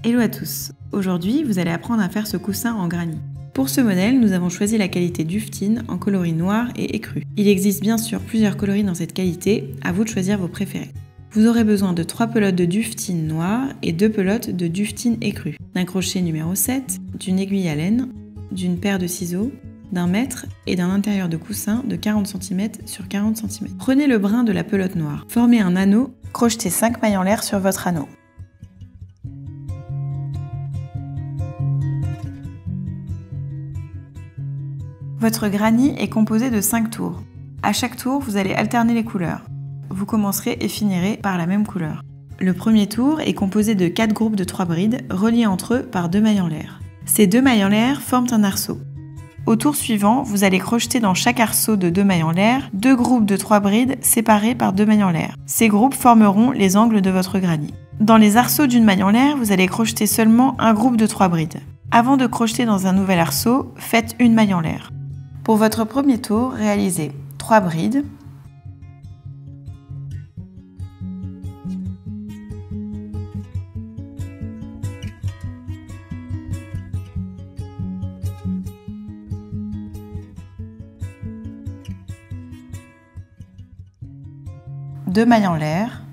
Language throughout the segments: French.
Hello à tous! Aujourd'hui, vous allez apprendre à faire ce coussin en granit. Pour ce modèle, nous avons choisi la qualité Duftine en coloris noir et écru. Il existe bien sûr plusieurs coloris dans cette qualité, à vous de choisir vos préférés. Vous aurez besoin de 3 pelotes de Duftine noir et 2 pelotes de Duftine écru, d'un crochet numéro 7, d'une aiguille à laine, d'une paire de ciseaux, d'un mètre et d'un intérieur de coussin de 40 cm sur 40 cm. Prenez le brin de la pelote noire, formez un anneau, crochetez 5 mailles en l'air sur votre anneau. Votre granit est composé de 5 tours. À chaque tour, vous allez alterner les couleurs. Vous commencerez et finirez par la même couleur. Le premier tour est composé de 4 groupes de 3 brides reliés entre eux par 2 mailles en l'air. Ces 2 mailles en l'air forment un arceau. Au tour suivant, vous allez crocheter dans chaque arceau de 2 mailles en l'air 2 groupes de 3 brides séparés par 2 mailles en l'air. Ces groupes formeront les angles de votre granit. Dans les arceaux d'une maille en l'air, vous allez crocheter seulement un groupe de 3 brides. Avant de crocheter dans un nouvel arceau, faites une maille en l'air. Pour votre premier tour, réalisez 3 brides, deux mailles en l'air,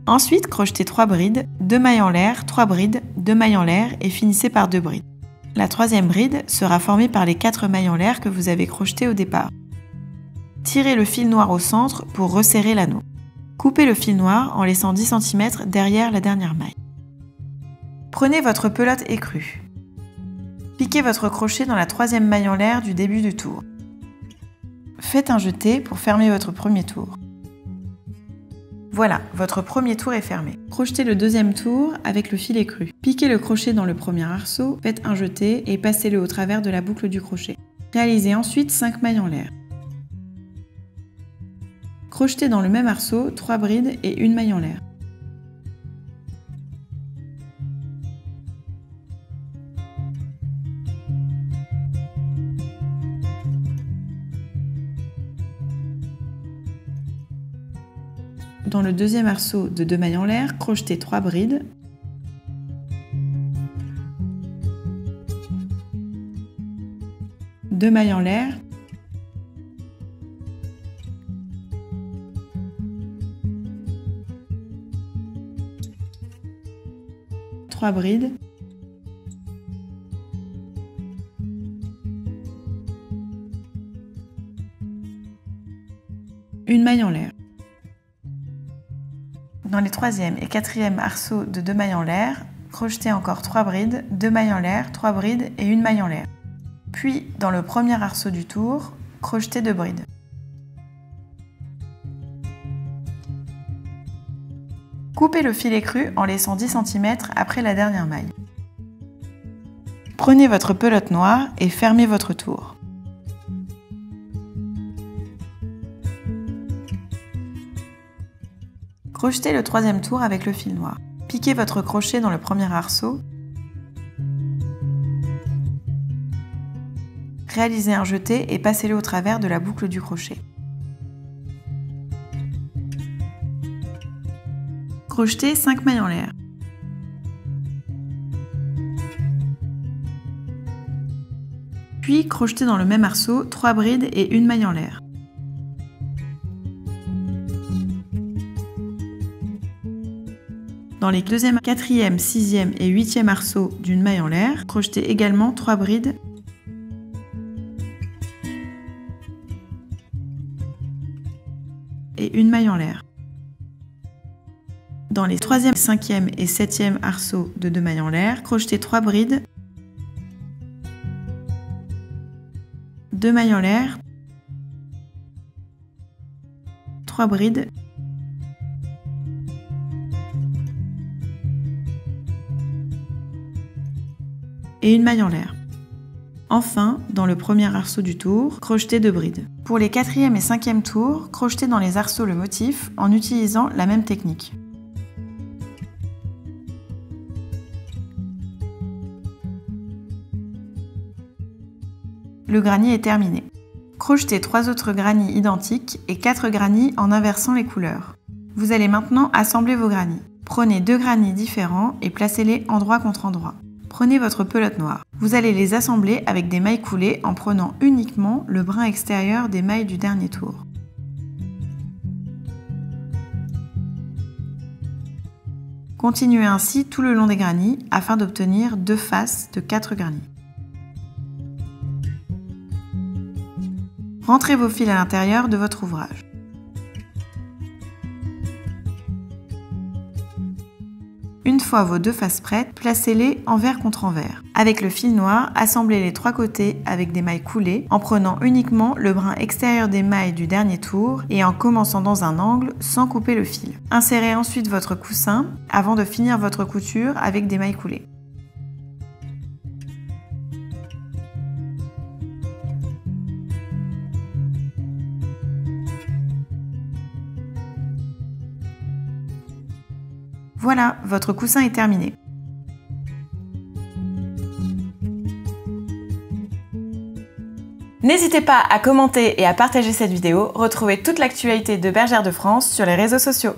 ensuite crochetez 3 brides, 2 mailles en l'air, 3 brides, 2 mailles en l'air et finissez par 2 brides. La troisième bride sera formée par les 4 mailles en l'air que vous avez crochetées au départ. Tirez le fil noir au centre pour resserrer l'anneau. Coupez le fil noir en laissant 10 cm derrière la dernière maille. Prenez votre pelote écrue. Piquez votre crochet dans la troisième maille en l'air du début du tour. Faites un jeté pour fermer votre premier tour. Voilà, votre premier tour est fermé. Crochetez le deuxième tour avec le fil écru. Piquez le crochet dans le premier arceau, faites un jeté et passez-le au travers de la boucle du crochet. Réalisez ensuite 5 mailles en l'air. Crochetez dans le même arceau 3 brides et une maille en l'air. Dans le deuxième arceau de 2 mailles en l'air, crochetez 3 brides, deux mailles en l'air, trois brides, une maille en l'air. Dans les troisième et quatrième arceaux de 2 mailles en l'air, crochetez encore 3 brides, 2 mailles en l'air, 3 brides et une maille en l'air. Puis, dans le premier arceau du tour, crochetez 2 brides. Coupez le fil écru en laissant 10 cm après la dernière maille. Prenez votre pelote noire et fermez votre tour. Crochetez le troisième tour avec le fil noir. Piquez votre crochet dans le premier arceau. Réalisez un jeté et passez-le au travers de la boucle du crochet. Crochetez 5 mailles en l'air. Puis crochetez dans le même arceau 3 brides et une maille en l'air. Dans les deuxième, quatrième, sixième et huitième arceaux d'une maille en l'air, crochetez également 3 brides et une maille en l'air. Dans les troisième, cinquième et septième arceaux de 2 mailles en l'air, crochetez 3 brides, 2 mailles en l'air, 3 brides et une maille en l'air. Enfin, dans le premier arceau du tour, crochetez 2 brides. Pour les quatrième et cinquième tours, crochetez dans les arceaux le motif en utilisant la même technique. Le granit est terminé. Crochetez 3 autres granits identiques et 4 granits en inversant les couleurs. Vous allez maintenant assembler vos granits. Prenez 2 granits différents et placez-les endroit contre endroit. Prenez votre pelote noire. Vous allez les assembler avec des mailles coulées en prenant uniquement le brin extérieur des mailles du dernier tour. Continuez ainsi tout le long des granits afin d'obtenir 2 faces de 4 granits. Rentrez vos fils à l'intérieur de votre ouvrage. Une fois vos 2 faces prêtes, placez-les envers contre envers. Avec le fil noir, assemblez les 3 côtés avec des mailles coulées en prenant uniquement le brin extérieur des mailles du dernier tour et en commençant dans un angle sans couper le fil. Insérez ensuite votre coussin avant de finir votre couture avec des mailles coulées. Voilà, votre coussin est terminé. N'hésitez pas à commenter et à partager cette vidéo. Retrouvez toute l'actualité de Bergère de France sur les réseaux sociaux.